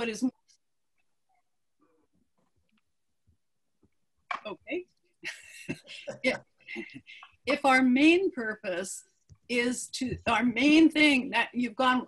what is, okay. If our main purpose is to, our main thing that you've gone,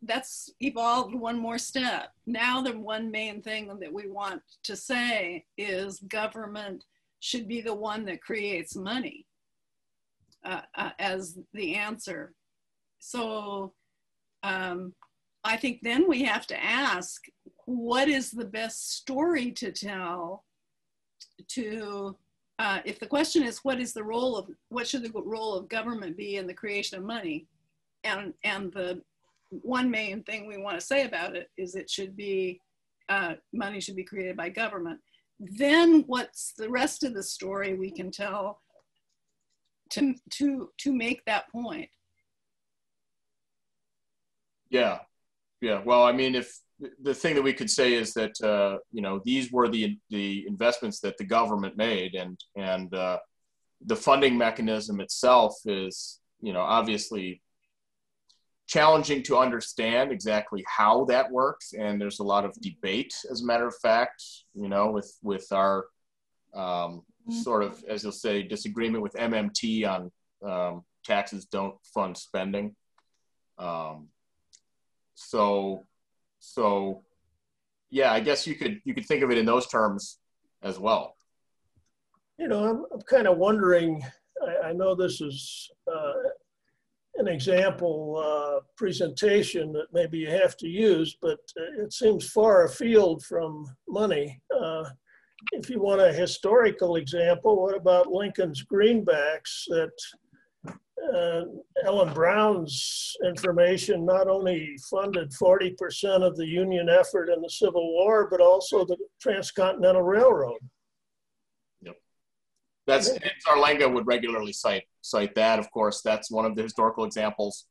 that's evolved one more step. Now the one main thing that we want to say is government should be the one that creates money as the answer. So I think then we have to ask, what is the best story to tell to, if the question is, what is the role of, what should the role of government be in the creation of money? And the one main thing we want to say about it is it should be, money should be created by government. Then what's the rest of the story we can tell to make that point? Yeah, yeah. Well, I mean, if the thing that we could say is that you know, these were the investments that the government made, and the funding mechanism itself is, you know, obviously challenging to understand exactly how that works, and there's a lot of debate, as a matter of fact, you know, with our sort of, as you'll say, disagreement with MMT on taxes don't fund spending. So yeah, I guess you could think of it in those terms as well. You know, I'm kind of wondering, I know this is an example presentation that maybe you have to use, but it seems far afield from money. If you want a historical example, what about Lincoln's greenbacks that Ellen Brown's information not only funded 40% of the Union effort in the Civil War, but also the Transcontinental Railroad. Yep. That's, Zarlenga would regularly cite that. Of course, that's one of the historical examples,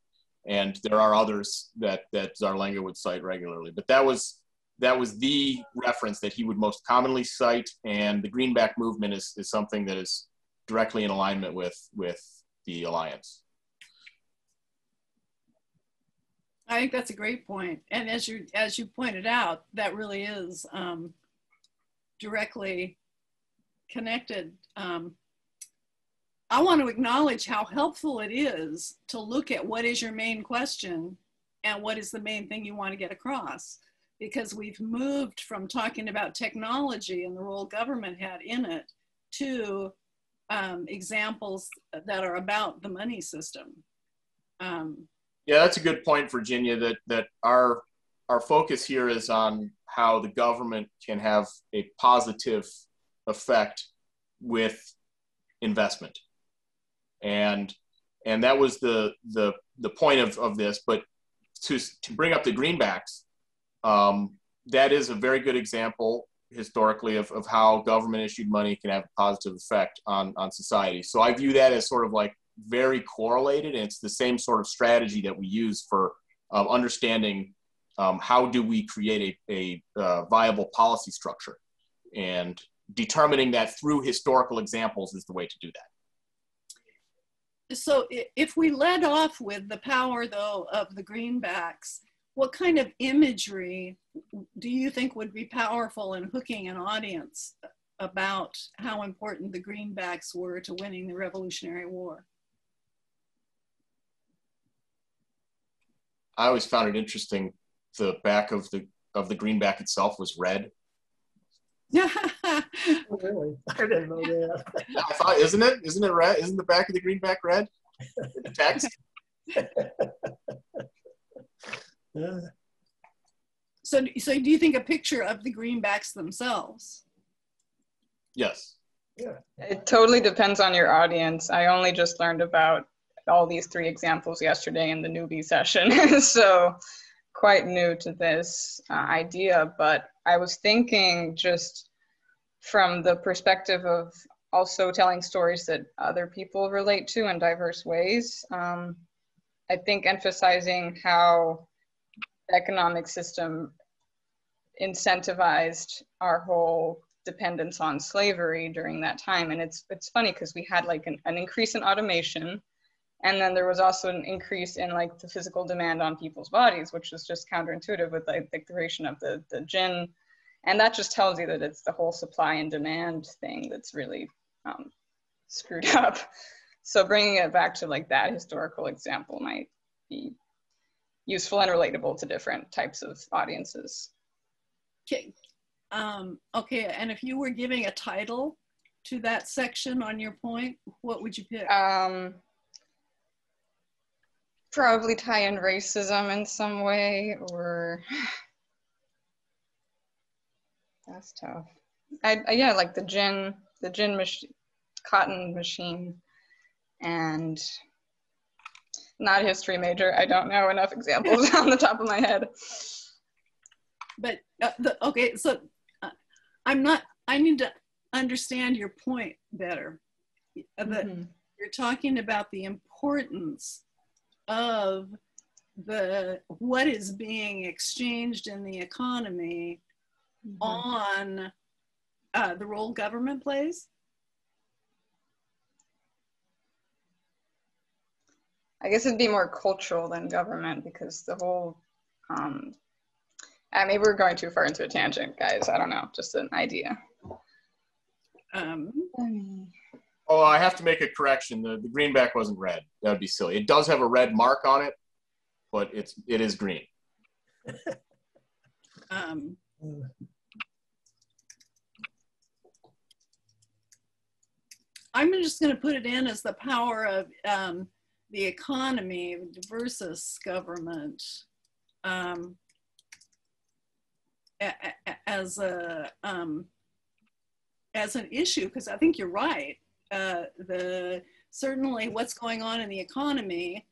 and there are others that Zarlenga would cite regularly. But that was the reference that he would most commonly cite, and the greenback movement is something that is directly in alignment with the Alliance. I think that's a great point. And as you pointed out, that really is directly connected. I want to acknowledge how helpful it is to look at what is your main question and what is the main thing you want to get across, because we've moved from talking about technology and the role government had in it to examples that are about the money system. Yeah, that's a good point, Virginia, that our focus here is on how the government can have a positive effect with investment. And that was the point of this. But to bring up the greenbacks, that is a very good example historically of how government issued money can have a positive effect on society. So I view that as sort of like very correlated, and it's the same sort of strategy that we use for understanding how do we create a viable policy structure, and determining that through historical examples is the way to do that. So if we led off with the power though of the greenbacks, what kind of imagery do you think would be powerful in hooking an audience about how important the greenbacks were to winning the Revolutionary War? I always found it interesting. The back of the greenback itself was red. Oh, really? I didn't know that. I thought, isn't it red? Isn't the back of the greenback red? The text. Yeah. So do you think a picture of the greenbacks themselves? Yes. Yeah. It totally depends on your audience. I only just learned about all these 3 examples yesterday in the newbie session. So quite new to this idea, but I was thinking just from the perspective of also telling stories that other people relate to in diverse ways. I think emphasizing how the economic system incentivized our whole dependence on slavery during that time. And it's funny because we had like an increase in automation, And then there was also an increase in like the physical demand on people's bodies, which is just counterintuitive with like the creation of the jinn. And that just tells you that it's the whole supply and demand thing that's really screwed up. So bringing it back to like that historical example might be useful and relatable to different types of audiences. Okay. Okay, and if you were giving a title to that section on your point, what would you pick? Probably tie in racism in some way, or that's tough. Yeah, like the gin machine, cotton machine, and not a history major. I don't know enough examples on the top of my head. But okay, so I need to understand your point better. You're talking about the importance of what is being exchanged in the economy on the role government plays? I guess it'd be more cultural than government, because the whole, maybe we're going too far into a tangent, guys. I don't know, just an idea. Oh, I have to make a correction. The greenback wasn't red. That would be silly. It does have a red mark on it, but it is green. I'm just going to put it in as the power of the economy versus government as an issue, because I think you're right. Certainly what's going on in the economy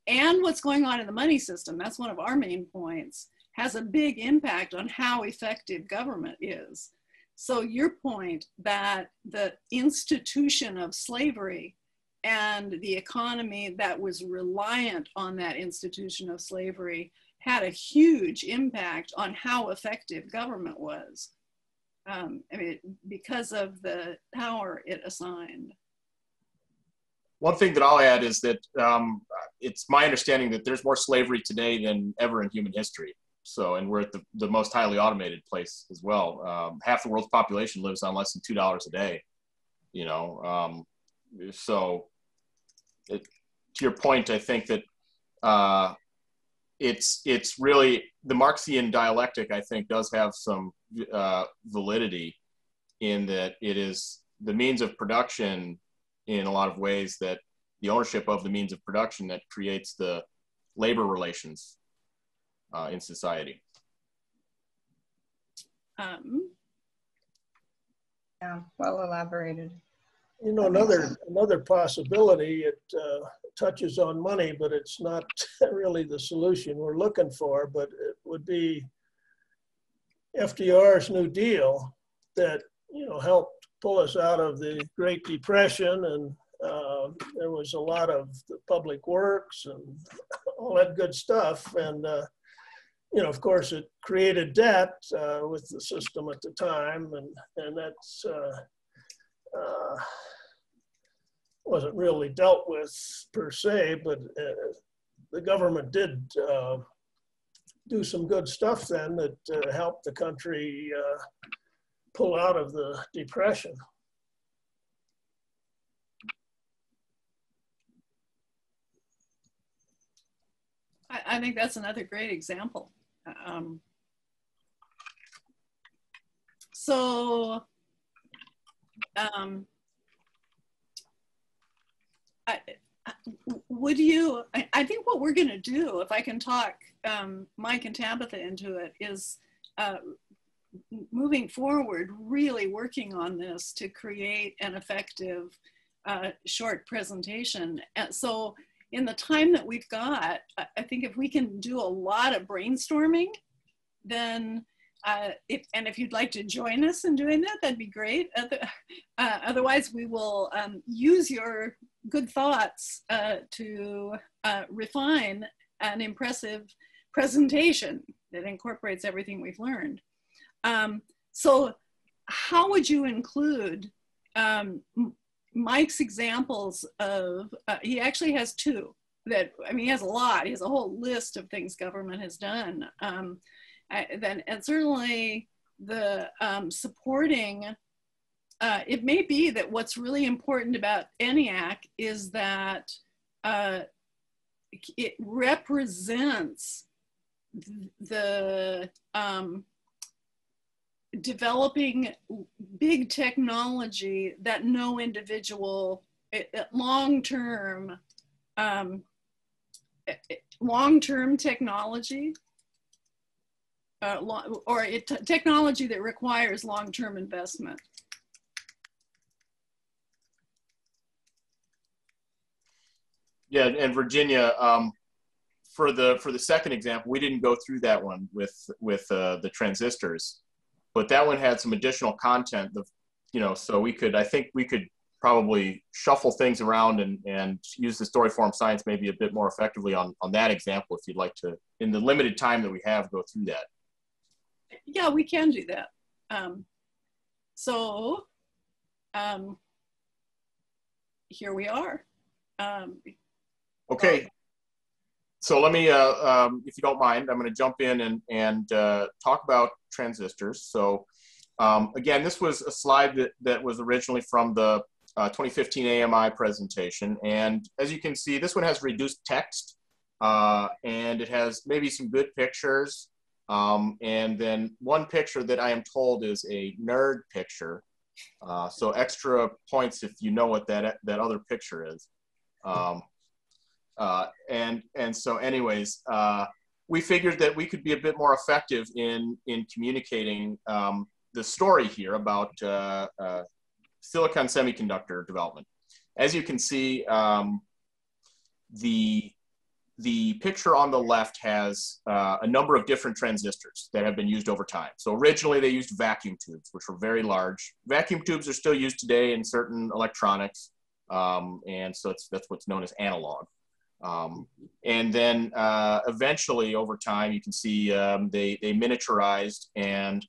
and what's going on in the money system, that's one of our main points, has a big impact on how effective government is. So your point that the institution of slavery and the economy that was reliant on that institution of slavery had a huge impact on how effective government was. I mean, because of the power it assigned. One thing that I'll add is that it's my understanding that there's more slavery today than ever in human history. So, and we're at the most highly automated place as well. Half the world's population lives on less than $2 a day, you know. So to your point, I think that it's really, the Marxian dialectic, I think, does have some validity in that it is the means of production in a lot of ways, that the ownership of the means of production that creates the labor relations in society. Yeah, well elaborated. You know, another possibility, it touches on money, but it's not really the solution we're looking for, but it would be FDR's New Deal that, you know, helped pull us out of the Great Depression, and there was a lot of the public works and all that good stuff. And, you know, of course, it created debt with the system at the time, and that's wasn't really dealt with per se, but the government did do some good stuff then that helped the country pull out of the Depression. I think that's another great example. I think what we're going to do, if I can talk Mike and Tabitha into it, is moving forward, really working on this to create an effective short presentation. And so in the time that we've got, I think if we can do a lot of brainstorming, then if you'd like to join us in doing that, that'd be great. Otherwise, we will use your good thoughts to refine an impressive presentation that incorporates everything we've learned. So how would you include Mike's examples of, he actually has two that, I mean, he has a lot. He has a whole list of things government has done. And certainly the supporting, it may be that what's really important about ENIAC is that it represents the developing big technology that no individual long-term technology technology that requires long-term investment. Yeah, and Virginia, for the second example, we didn't go through that one with the transistors, but that one had some additional content. So I think we could probably shuffle things around and use the story form science maybe a bit more effectively on that example, if you'd like to, in the limited time that we have, go through that. Yeah, we can do that. Here we are. Okay. So let me, if you don't mind, I'm going to jump in and talk about transistors. So again, this was a slide that was originally from the 2015 AMI presentation. And as you can see, this one has reduced text and it has maybe some good pictures. And then one picture that I am told is a nerd picture. So extra points if you know what that other picture is. And so anyways, we figured that we could be a bit more effective in communicating the story here about silicon semiconductor development. As you can see, the picture on the left has a number of different transistors that have been used over time. So originally they used vacuum tubes, which were very large. Vacuum tubes are still used today in certain electronics. And so that's what's known as analog. And then eventually over time, you can see they miniaturized, and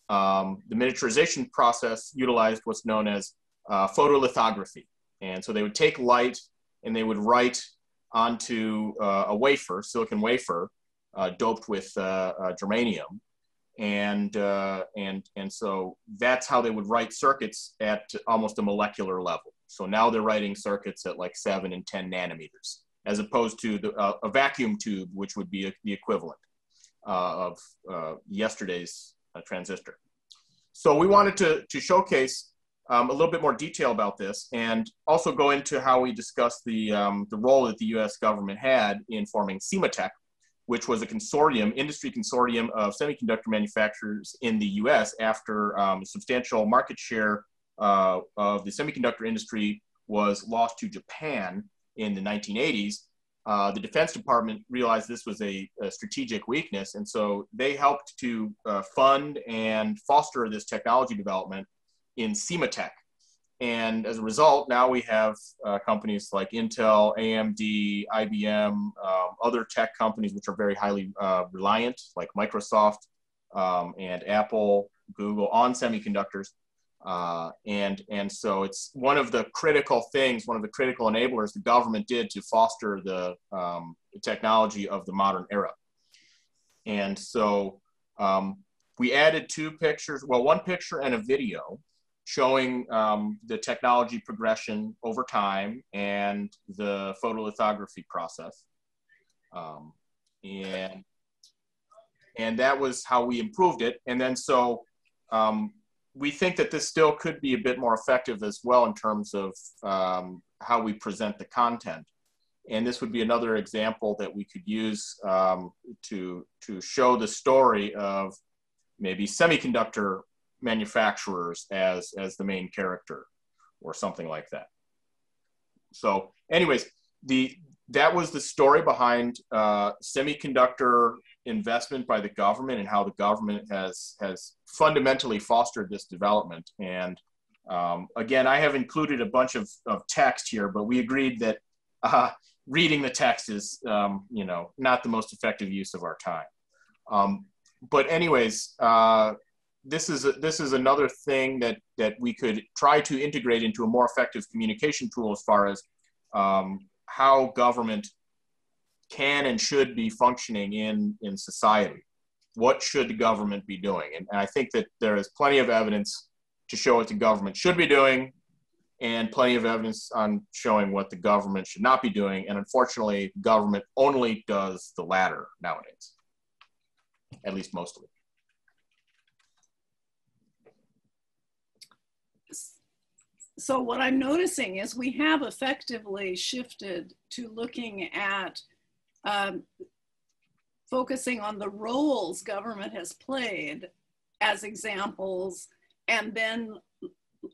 the miniaturization process utilized what's known as photolithography. And so they would take light and they would write onto a wafer, silicon wafer, doped with germanium. And so that's how they would write circuits at almost a molecular level. So now they're writing circuits at like 7 and 10 nanometers, as opposed to a vacuum tube, which would be the equivalent of yesterday's transistor. So we wanted to showcase a little bit more detail about this, and also go into how we discussed the role that the US government had in forming CEMATEC, which was a consortium, industry consortium of semiconductor manufacturers in the US after substantial market share of the semiconductor industry was lost to Japan in the 1980s. The Defense Department realized this was a strategic weakness, and so they helped to fund and foster this technology development in CEMATEC. And as a result, now we have companies like Intel, AMD, IBM, other tech companies which are very highly reliant, like Microsoft and Apple, Google, on semiconductors. And so it's one of the critical things, one of the critical enablers the government did to foster the technology of the modern era. And so we added two pictures, well, one picture and a video showing the technology progression over time and the photolithography process. And that was how we improved it. And then so we think that this still could be a bit more effective as well in terms of how we present the content. And this would be another example that we could use to show the story of maybe semiconductor manufacturers as the main character or something like that. So anyways, that was the story behind semiconductor investment by the government and how the government has fundamentally fostered this development. And again, I have included a bunch of text here, but we agreed that reading the text is not the most effective use of our time. But anyways, this is another thing that we could try to integrate into a more effective communication tool as far as how government can and should be functioning in society. What should the government be doing? And I think that there is plenty of evidence to show what the government should be doing, and plenty of evidence on showing what the government should not be doing. And unfortunately, government only does the latter nowadays, at least most of it. So what I'm noticing is we have effectively shifted to looking at focusing on the roles government has played as examples, and then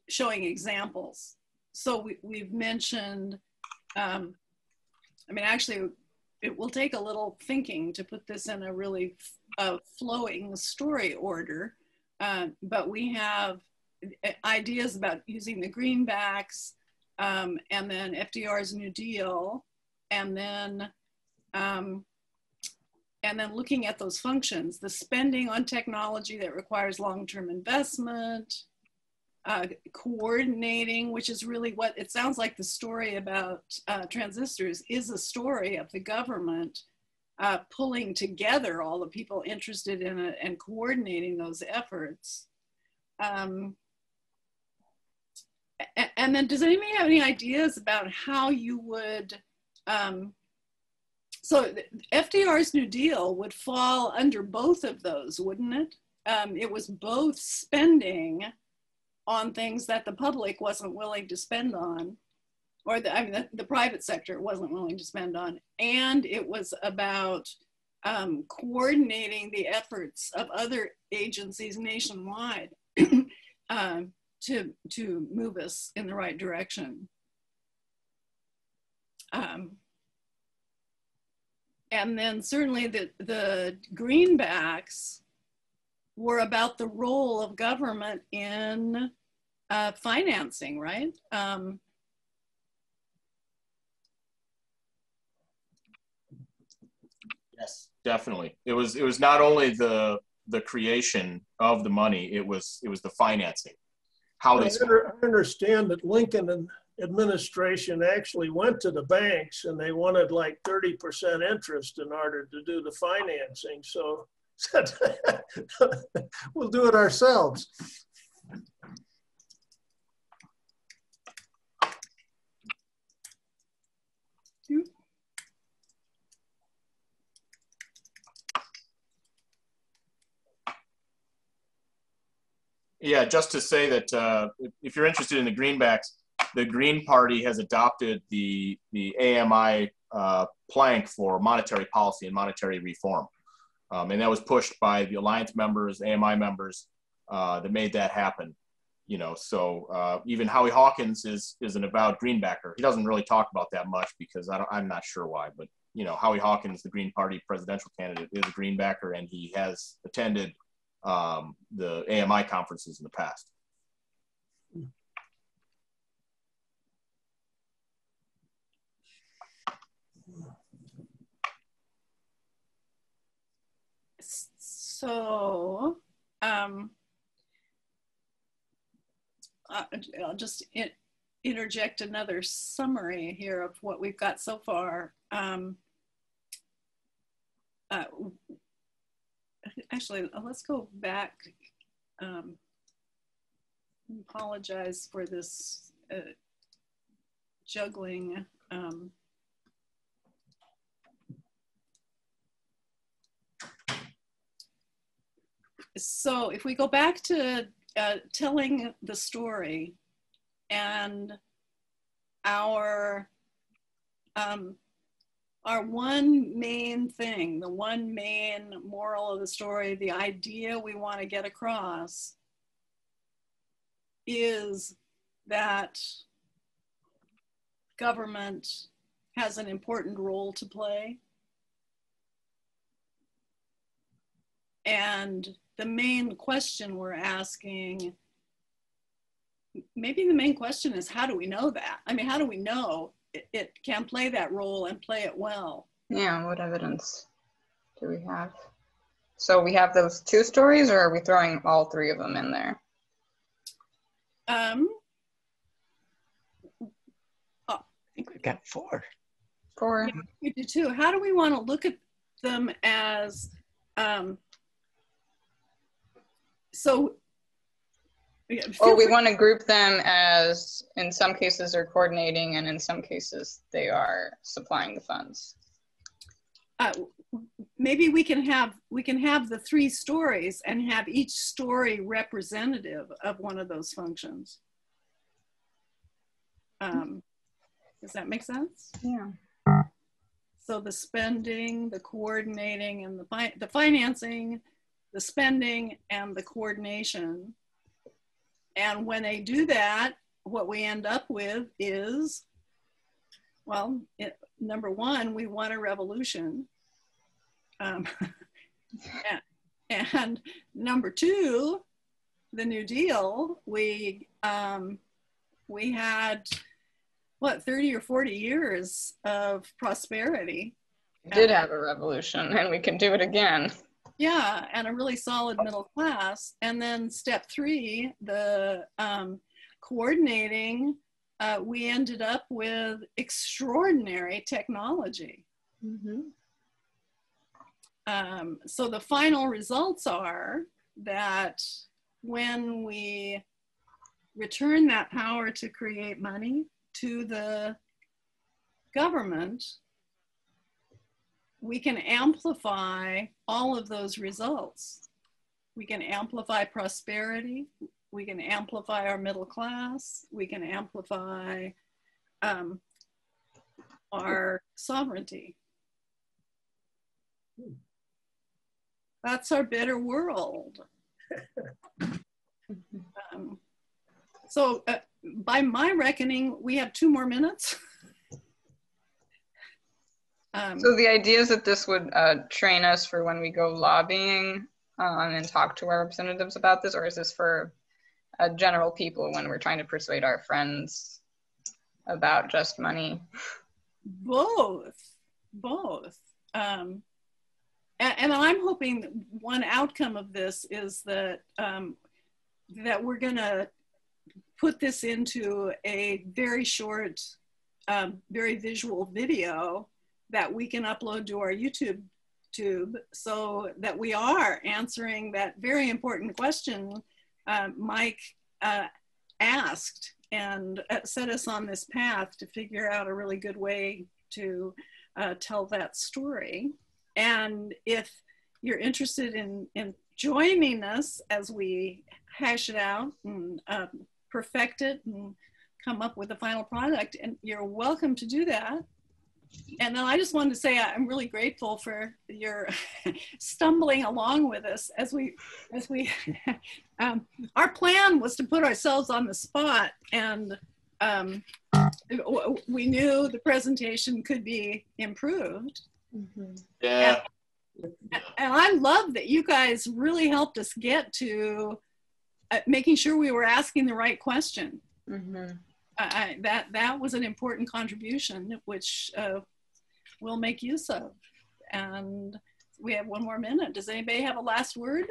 showing examples. So we've mentioned, I mean, actually, it will take a little thinking to put this in a really flowing story order, but we have ideas about using the greenbacks, and then FDR's New Deal, and then looking at those functions, the spending on technology that requires long-term investment, coordinating, which is really what it sounds like. The story about transistors is a story of the government pulling together all the people interested in it and coordinating those efforts. And then does anybody have any ideas about how you would, so FDR's New Deal would fall under both of those, wouldn't it? It was both spending on things that the public wasn't willing to spend on, or the private sector wasn't willing to spend on, and it was about coordinating the efforts of other agencies nationwide to move us in the right direction. And then certainly the greenbacks were about the role of government in financing, right? Yes, definitely. It was not only the creation of the money, it was the financing. How they I understand that Lincoln administration actually went to the banks and they wanted like 30% interest in order to do the financing. So we'll do it ourselves. Yeah, just to say that if you're interested in the greenbacks, the Green Party has adopted the AMI plank for monetary policy and monetary reform. And that was pushed by the Alliance members, AMI members, that made that happen. You know, so even Howie Hawkins is an avowed greenbacker. He doesn't really talk about that much because I'm not sure why, but you know, Howie Hawkins, the Green Party presidential candidate, is a greenbacker, and he has attended the AMI conferences in the past. So I'll just interject another summary here of what we've got so far. Actually, let's go back. Apologize for this juggling. So if we go back to telling the story, and our one main thing, the one main moral of the story, the idea we want to get across is that government has an important role to play. And the main question we're asking, maybe the main question is, how do we know that? I mean, how do we know it can play that role and play it well? Yeah, what evidence do we have? So we have those 2 stories, or are we throwing all 3 of them in there? I think we've got 4. 4. Yeah, we do too. How do we want to look at them as, so. Or we want to group them as, in some cases they're coordinating and in some cases they are supplying the funds. Maybe we can have the 3 stories and have each story representative of one of those functions. Does that make sense? Yeah. So the spending, the coordinating, and the financing, the spending, and the coordination. And when they do that, what we end up with is, well, number 1, we want a revolution. And number 2, the New Deal, we had, what, 30 or 40 years of prosperity. We did have a revolution, and we can do it again. Yeah, and a really solid middle class. And then step 3, the coordinating, we ended up with extraordinary technology. Mm-hmm. So the final results are that when we return that power to create money to the government, we can amplify all of those results. We can amplify prosperity. We can amplify our middle class. We can amplify our sovereignty. That's our better world. So by my reckoning, we have 2 more minutes. So the idea is that this would train us for when we go lobbying and talk to our representatives about this, or is this for general people when we're trying to persuade our friends about just money? Both. And I'm hoping one outcome of this is that that we're gonna put this into a very short, very visual video that we can upload to our YouTube so that we are answering that very important question Mike asked, and set us on this path to figure out a really good way to tell that story. And if you're interested in joining us as we hash it out and perfect it and come up with a final product, and you're welcome to do that. And then I just wanted to say I'm really grateful for your stumbling along with us as we our plan was to put ourselves on the spot, and we knew the presentation could be improved. Mm-hmm. Yeah. And I love that you guys really helped us get to making sure we were asking the right question. Mm-hmm. That was an important contribution, which we'll make use of. And we have 1 more minute. Does anybody have a last word?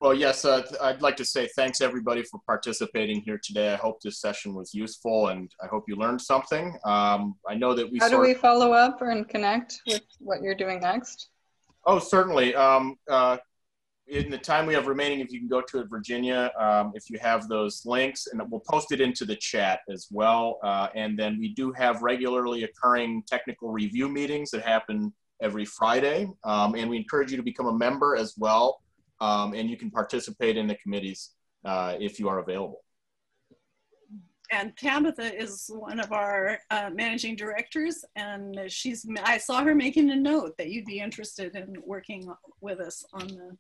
Well, yes, I'd like to say thanks everybody for participating here today. I hope this session was useful and I hope you learned something. I know that we— How do we follow up and connect with what you're doing next? Oh, certainly. In the time we have remaining, if you can go to it, Virginia, if you have those links, and we'll post it into the chat as well. And then we do have regularly occurring technical review meetings that happen every Friday. And we encourage you to become a member as well. And you can participate in the committees if you are available. And Tabitha is one of our managing directors, and I saw her making a note that you'd be interested in working with us on the